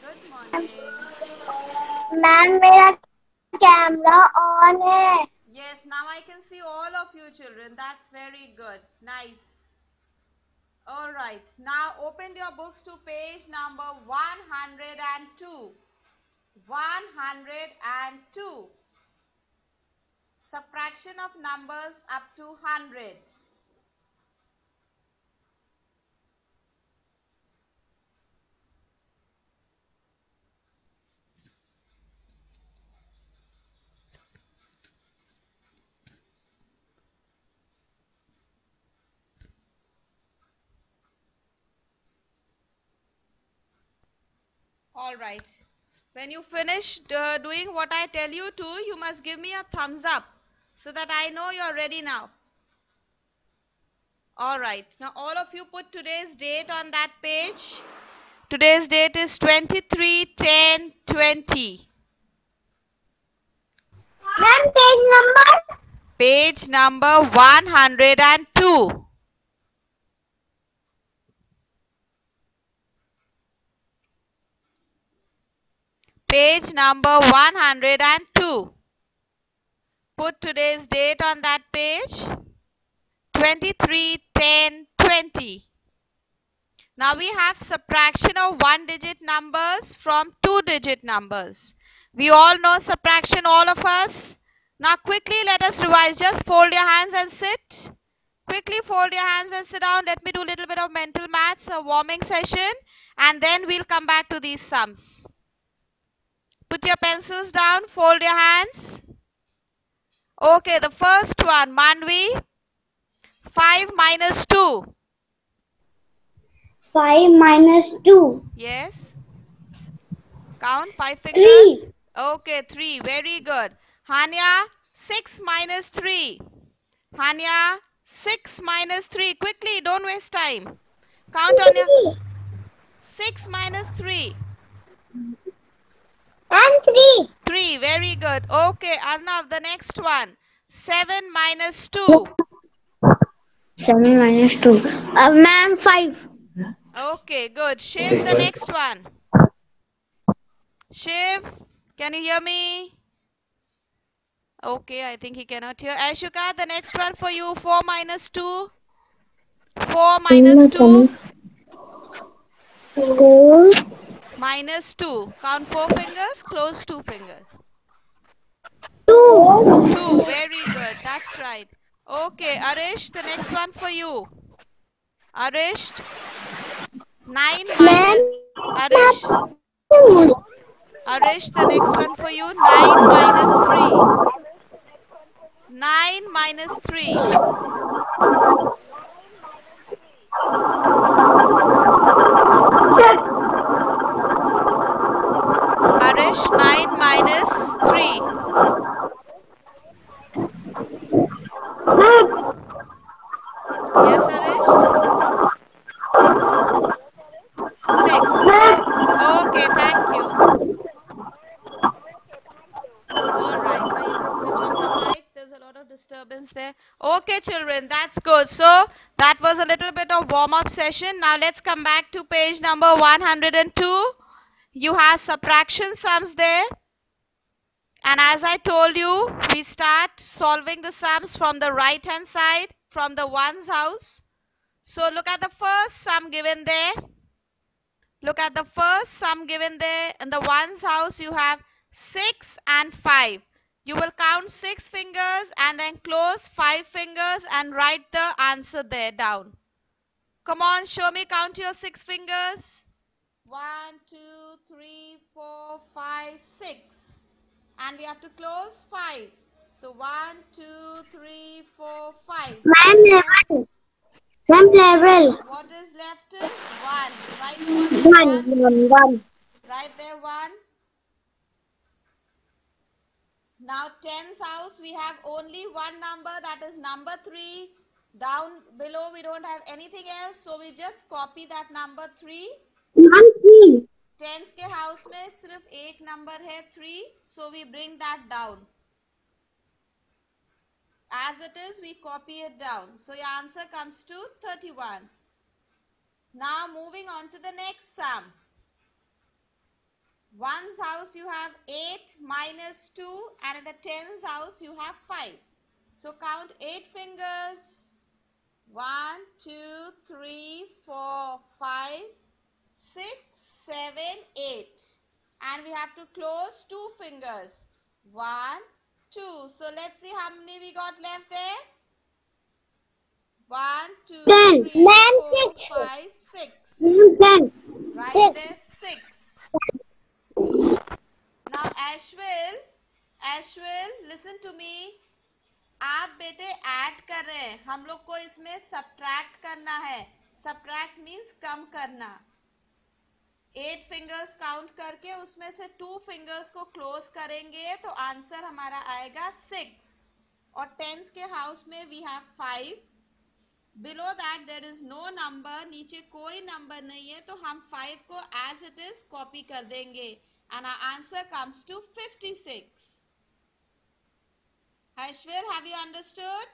Good morning. Ma'am मेरा camera on है. Yes, now I can see all of you children. That's very good. Nice. All right. Now open your books to page number 102. 102. Subtraction of numbers up to 100. All right. When you finish doing what I tell you to, you must give me a thumbs up so that I know you're ready now. All right. Now all of you put today's date on that page. Today's date is 23/10/20. Ma'am page number. Page number 102. Page number 102. Put today's date on that page. 23/10/20. Now we have subtraction of one-digit numbers from two-digit numbers. We all know subtraction, all of us. Now quickly let us revise. Just fold your hands and sit. Quickly fold your hands and sit down. Let me do a little bit of mental maths, a warming session, and then we'll come back to these sums. Put your pencils down, fold your hands. Okay, the first one, Manvi. 5 minus 2. 5 minus 2. Yes. Count 5 fingers. 3. Okay, 3. Very good. Hanya, 6 minus 3. Hanya, 6 minus 3. Quickly, don't waste time. Count on your 6 minus 3. And 3. 3. Very good. Okay, Arnav, the next one. 7 minus 2. 7 minus 2. Ma'am 5. Okay, good. Shiv, the next one. Shiv, can you hear me? Okay, I think he cannot hear. Ashuka, the next one for you. 4 minus 2. 4 minus 2. 4. Minus 2. Count 4 fingers. Close 2 fingers. 2. 2. Very good. That's right. Okay, Arish, the next one for you. Arish, 9 minus... Arish, Arish, the next one for you. 9 minus 3. 9 minus 3. Arish, 9 minus 3. Yes, Arish? 6. Okay, thank you. All right, now you can switch off your mic. There's a lot of disturbance there. Okay, children, that's good. So that was a little bit of warm-up session. Now let's come back to page number 102. You have subtraction sums there. And as I told you, we start solving the sums from the right-hand side, from the ones house. So look at the first sum given there. Look at the first sum given there. In the ones house, you have 6 and 5. You will count 6 fingers and then close 5 fingers and write the answer there down. Come on, show me, count your 6 fingers. 1, 2, 3, 4, 5, 6. And we have to close 5. So 1, 2, 3, 4, 5. Ma'am level. Ma'am level. What is left is 1. Write 1. Right there 1. Now tens house, we have only one number, that is number 3. Down below we don't have anything else, so we just copy that number 3. 3. Tens के house में सिर्फ एक number है 3, so we bring that down. As it is, we copy it down. So your answer comes to 31. Now moving on to the next sum. One's house you have 8 minus 2, and in the tens house you have 5. So count 8 fingers. 1, 2, 3, 4, 5, 6, 7, 8. And we have to close 2 fingers. 1, 2. So let's see how many we got left there. 1, 2, 10. 3, 4, 6. 5, 6. 10. Right 6. there, 6. Now Ashwil, listen to me. आप बेटे add कर रहे हैं, हम लोग को इसमें subtract करना है. सब्ट्रैक्ट मीन्स कम करना. 8 फिंगर्स काउंट करके उसमें से 2 फिंगर्स को क्लोज करेंगे तो आंसर हमारा आएगा 6. और टेंस के हाउस में we have 5. Below that there is no number, नीचे कोई नंबर नहीं है, तो हम 5 को एज इट इज कॉपी कर देंगे and our answer comes to 56. Ashwil, have you understood?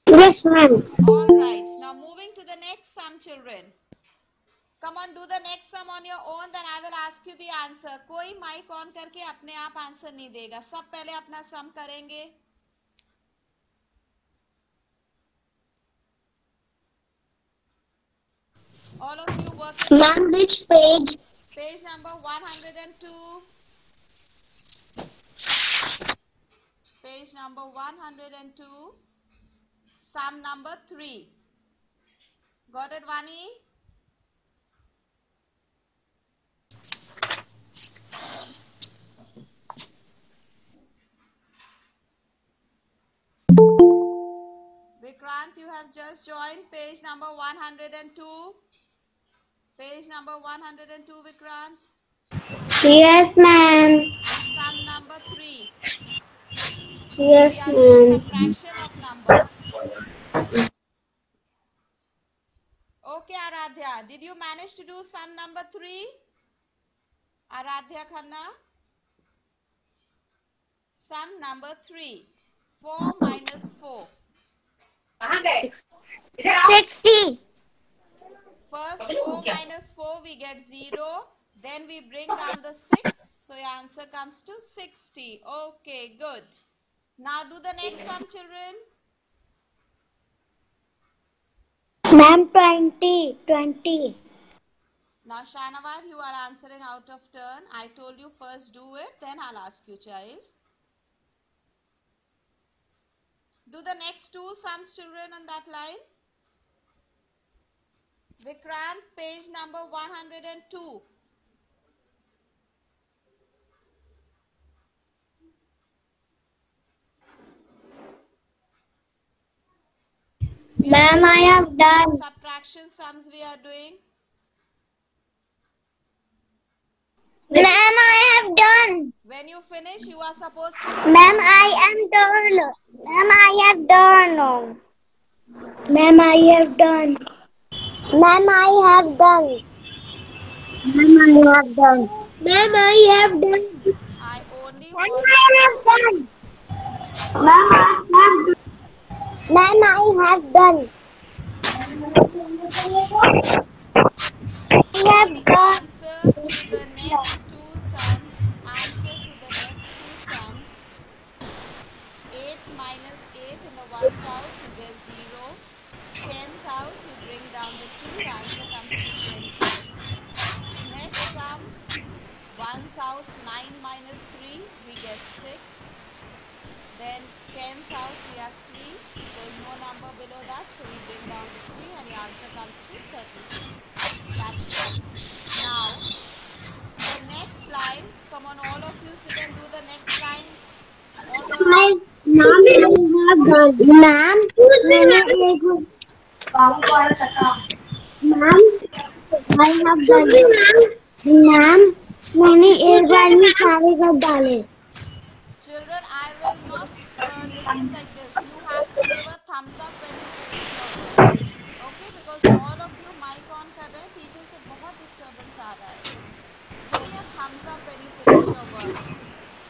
Yes, ma'am. All right. Now moving to the next sum, children. Come on, do the next sum on your own. Then I will ask you the answer. कोई mic on करके अपने आप answer नहीं देगा. सब पहले अपना sum करेंगे. All of you work. Ma'am, which page? Page number 102. Page number 102. Sum number 3. Got it, Vani? Vikrant, you have just joined page number 102. Page number 102, Vikrant. Yes, ma'am. Sum number 3. Yes, We are doing ma'am. subtraction of numbers. Okay, Aradhya, did you manage to do sum number 3? Aradhya Khanna. Sum number 3. 4 minus 4. 60. First 4 minus 4 we get 0. Then we bring down the 6. So your answer comes to 60. Okay, good. Now do the next sum, children. Ma'am, 20. 20. Now Shanawar, you are answering out of turn. I told you first do it, then I'll ask you, child. Do the next 2 sums, children, on that line. Vikrant, page number 102. Ma'am, I have done. Subtraction sums we are doing. Ma'am, I have done. When you finish, you are supposed to. Ma'am, I am done. Ma'am, I have done. Ma'am, I have done. Ma'am, I have done. Ma'am, I have done. Ma'am, I have done. I only Ma'am, want. I have done. Ma'am, I have done. Ma'am, I have done. I have done. Answer to the next 2 sums. Answer to the next 2 sums. 8 minus 8 in the ones house, you get 0. Tens house, you bring down the 2. The answer comes to 20. Next sum. Ones house, 9 minus 3, we get 6. Then tens house, we have 3. There's no number below that, so we bring down the 3 and the answer comes to 36. That's done. Now, the next line, come on, all of you sit and do the next line. All the Ma'am, I have done. Ma'am, I have done. Ma'am, मैंने एक बार में सारे कर डाले. children, I will not listen like this. You have to give a thumbs up when you finish your work. Okay, because all of you mic on कर रहे हैं, पीछे से बहुत disturbance आ रहा है. Give me a thumbs up when you finish your work.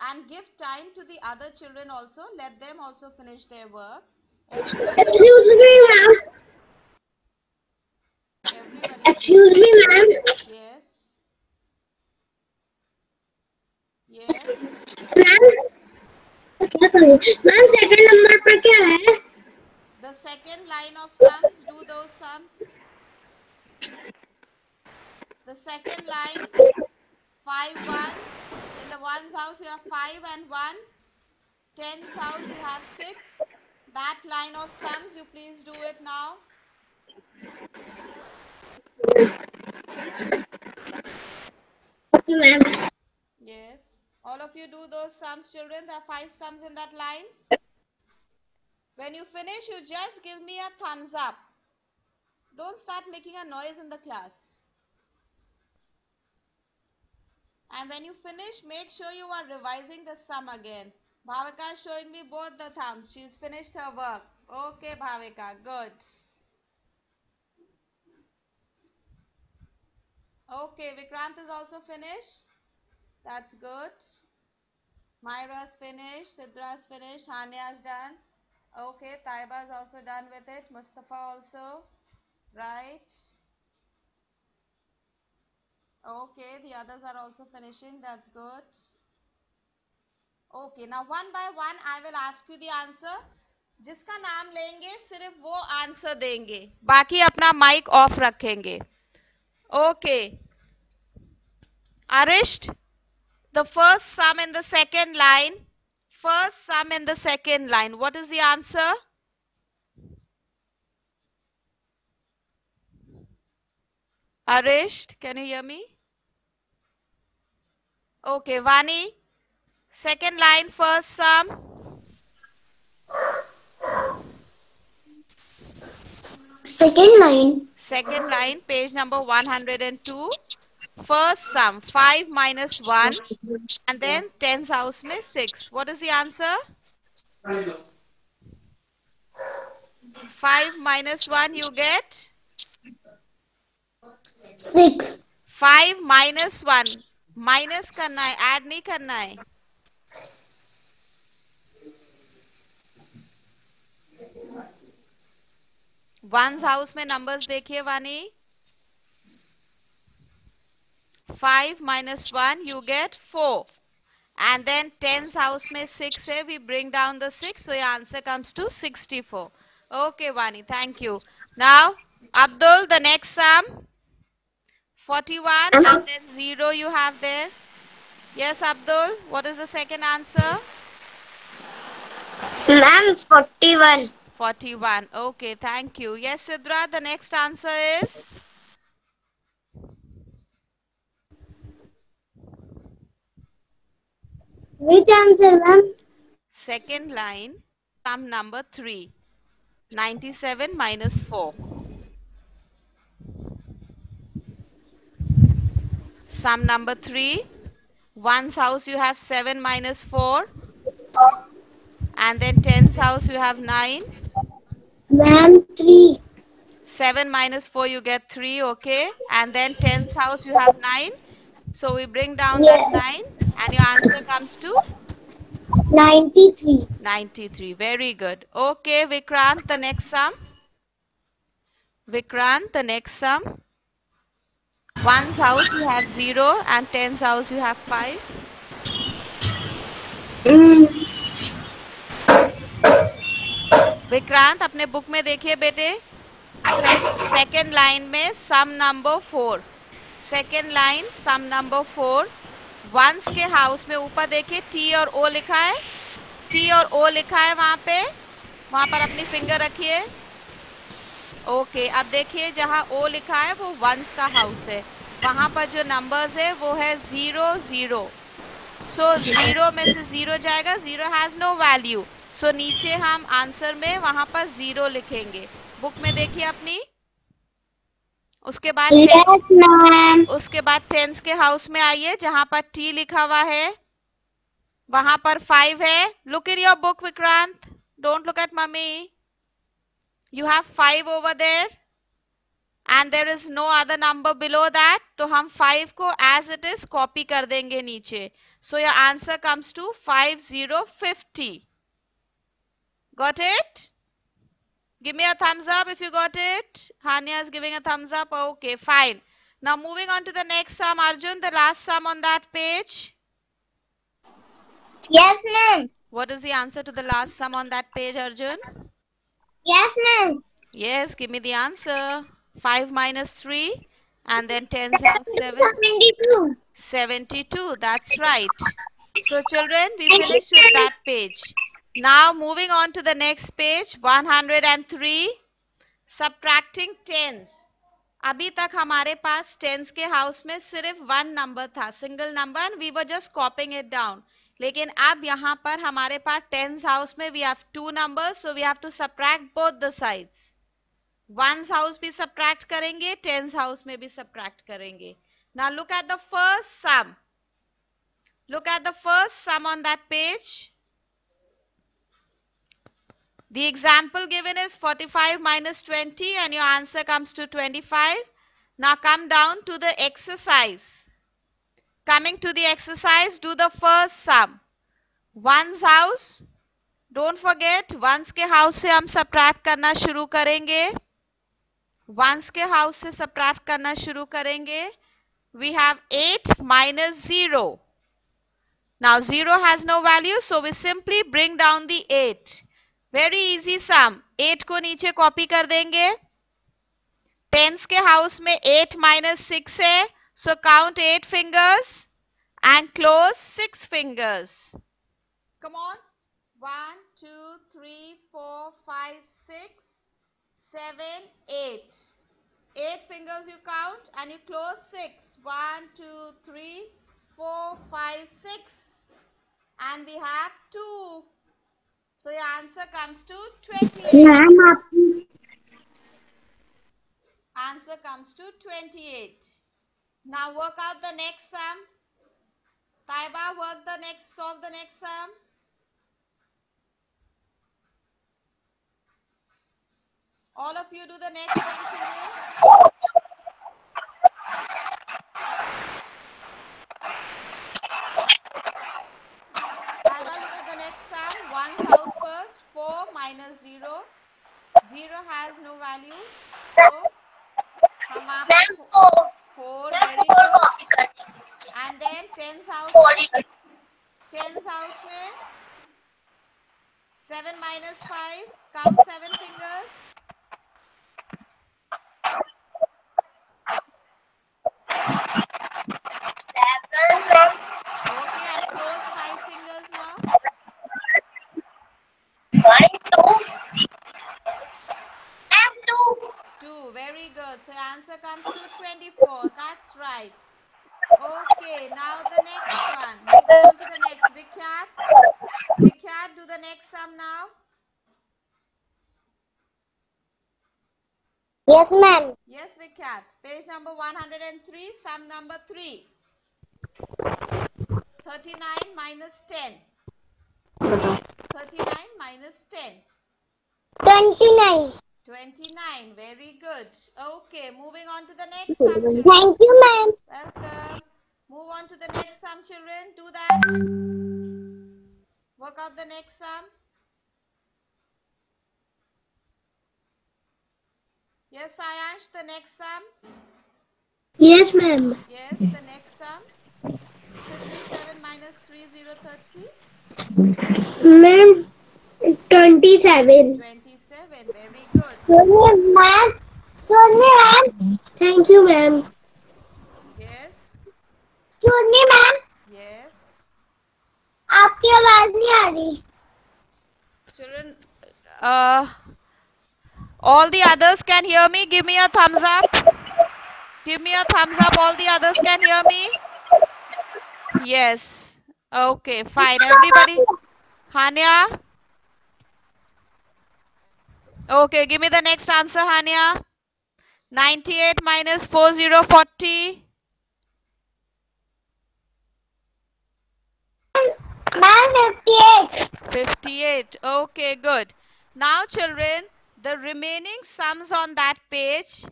And give time to the other children also. Let them also finish their work. Excuse me, ma'am. Everybody. Excuse me, ma'am. Yes. Ma'am second number पर क्या है? The second line of sums, do those sums. The second line, 5, 1. In the ones house you have 5 and 1. Tens house you have 6. That line of sums, you please do it now. Okay, ma'am. Yes. All of you do those sums, children. There are 5 sums in that line. When you finish, you just give me a thumbs up. Don't start making a noise in the class. And when you finish, make sure you are revising the sum again. Bhavika is showing me both the thumbs. She's finished her work. Okay, Bhavika, good. Okay, Vikrant is also finished. That's good. Myra's finished. Sidra's finished. Hanya's done. Okay, Taiba's also done with it. Mustafa also. Right. Okay, the others are also finishing. That's good. Okay, now one by one I will ask you the answer. जिसका नाम लेंगे सिर्फ वो answer देंगे, बाकी अपना mic off रखेंगे. Okay, Arisht, the first sum in the second line. First sum in the second line. What is the answer? Arisht, can you hear me? Okay, Vani, second line, first sum. Second line. Second line, page number 102. First sum, 5 minus 1 and then tens house में 6. What is the answer? 5 minus 1 you get? 6. 5 minus 1. Minus करना है, add नहीं करना है. Once house में numbers देखिए वानी. 5 minus 1 you get 4. And then tens house में 6 है, we bring down the 6, so your answer comes to 64. Okay, Vani, thank you. Now, Abdul, the next sum, 41 and then 0 you have there. Yes, Abdul, what is the second answer? Ma'am, 41. 41. Okay, thank you. Yes, Sidra, the next answer is? Which answer, ma'am? Second line, sum number 3. 97 minus 4. Sum number 3. One's house you have 7 minus 4. And then tens house you have 9. Ma'am, 3. 7 minus 4 you get 3, okay. And then tens house you have 9. So we bring down that 9 and your answer comes to? 93. 93. Very good. Okay, Vikrant, the next sum. Vikrant, the next sum. One's house you have 0 and tens house you have 5. Vikrant अपने book में देखिए बेटे. Second line में सम number 4. Second line सम number 4. Once के house में ऊपर देखिए T और ओ लिखा है. टी और ओ लिखा है वहां पर अपनी फिंगर रखिए. ओके, अब देखिए जहां ओ लिखा है वो वंस का हाउस है. वहां पर जो नंबर्स है वो है 0 0. सो 0 में से 0 जाएगा. 0 हैज नो वैल्यू. सो नीचे हम आंसर में वहां पर 0 लिखेंगे. बुक में देखिए अपनी. उसके बाद उसके बाद टेंस के हाउस में आइए जहां पर टी लिखा हुआ है. वहां पर 5 है. Look in your book Vikrant. Don't look at मम्मी. You have 5 over there and there is no other number below that. तो हम 5 को as it is copy कर देंगे नीचे. So your answer comes to 5050. Got it? Give me a thumbs up if you got it. Hania is giving a thumbs up. Okay, fine. Now moving on to the next sum. Arjun, the last sum on that page. Yes, ma'am. What is the answer to the last sum on that page, Arjun? Yes, ma'am. Yes, give me the answer. 5 minus 3 and then 10's house 7. 72. 72. That's right. So children, we finished with that page. Now moving on to the next page, 103. Subtracting tens. अभी तक हमारे पास tense के house में सिर्फ one number था, single number, and we were just copying it down. लेकिन अब यहाँ पर हमारे पास टेंस हाउस में we have two numbers, so we have to subtract both the sides. Ones house भी सब्ट्रैक्ट करेंगे, टेंस हाउस में भी सब्ट्रैक्ट करेंगे. Now look at the first sum. Look at the first sum on that page. The example given is 45 minus 20 and your answer comes to 25. Now come down to the exercise. Coming to the exercise, do the first sum. One's house. Don't forget, ones के house से हम subtract करना शुरू करेंगे. Ones के house से subtract करना शुरू करेंगे. We have 8 minus 0. Now 0 has no value, so we simply bring down the 8. Very easy sum. 8 को नीचे कॉपी कर देंगे. Tens के हाउस में 8 minus 6 है, so count 8 fingers and close 6 fingers. Come on. 1, 2, 3, 4, 5, 6, 7, 8. 8 fingers you count and you close 6. 1, 2, 3, 4, 5, 6. And we have 2. So your answer comes to 28. Answer comes to 28. Now work out the next sum. Taiba, solve the next sum. All of you do the next one, children. One's house first. 4 minus 0. 0 has no values. So, हम आप 4 very good. And then 10's house. 10's house में 7 minus 5. Count 7 fingers. 7. Okay, and close 5 fingers now. 1, 2, and 2. 2, very good. So answer comes to 24. That's right. Okay, now the next one. Move on to the next. Vikhyat, do the next sum now. Yes, ma'am. Yes, Vikhyat. Page number 103, sum number 3. 39 minus 10. 39 minus 10. 29. 29. Very good. Okay, moving on to the next sum, children. Thank you, ma'am. Welcome. Move on to the next sum, children. Do that. Work out the next sum. Yes, Ayansh, the next sum. Yes, ma'am. Yes, the next sum. 57 minus 3, 0, 30. Ma'am, 27. 27, very good. Ma'am. Thank you, ma'am. Yes. ma'am. Yes. आपकी आवाज नहीं आ रही. Children, all the others can hear me. Give me a thumbs up. Give me a thumbs up. All the others can hear me. Yes. Okay, fine. Everybody. Hania. Okay, give me the next answer, Hania. 98 minus 4040. Ma'am, 58. 58. Okay, good. Now, children, the remaining sums on that page,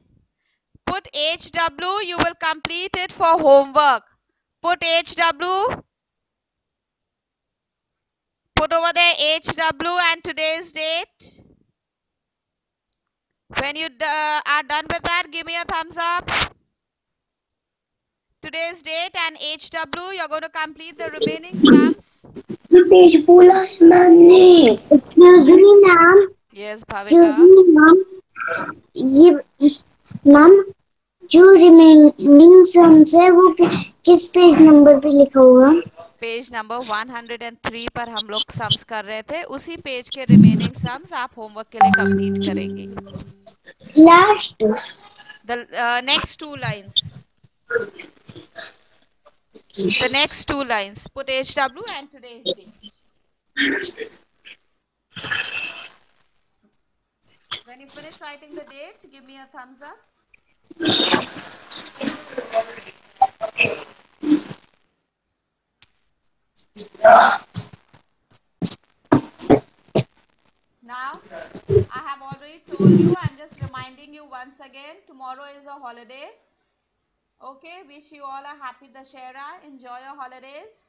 put HW. You will complete it for homework. Put HW. Put over there HW and today's date. When you are done with that, give me a thumbs up. Today's date and HW, you're going to complete the remaining sums. ये page बोला है मैंने। Excuse me, ma'am. Yes, Excuse Bhavika. me, ma'am. ये ma'am जो remaining sums है वो किस page number पे लिखा हुआ? पेज नंबर 103 पर हम लोग सम्स कर रहे थे, उसी पेज के रिमेनिंग सम्स आप होमवर्क के लिए कंप्लीट करेंगे. Last The next two lines. The next two lines. Put HW and today's date. When you finish writing the date, give me a thumbs up. Now, I have already told you, I'm just reminding you once again, tomorrow is a holiday. Okay, wish you all a happy Dashera. Enjoy your holidays.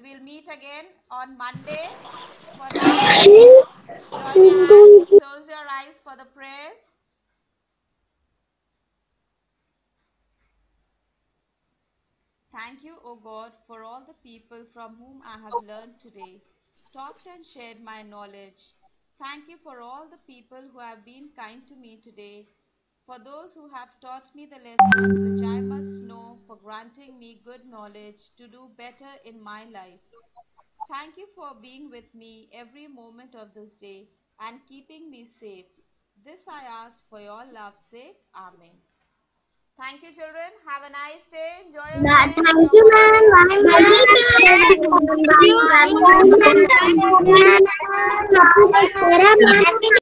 We'll meet again on Monday. For now, join your hands, close your eyes for the prayer. Thank you, O God, for all the people from whom I have learned today, talked and shared my knowledge. Thank you for all the people who have been kind to me today, for those who have taught me the lessons which I must know, for granting me good knowledge to do better in my life. Thank you for being with me every moment of this day and keeping me safe. This I ask for your love's sake. Amen. Thank you, children. Have a nice day. Enjoy your day. Thank you, ma'am. Bye, ma'am.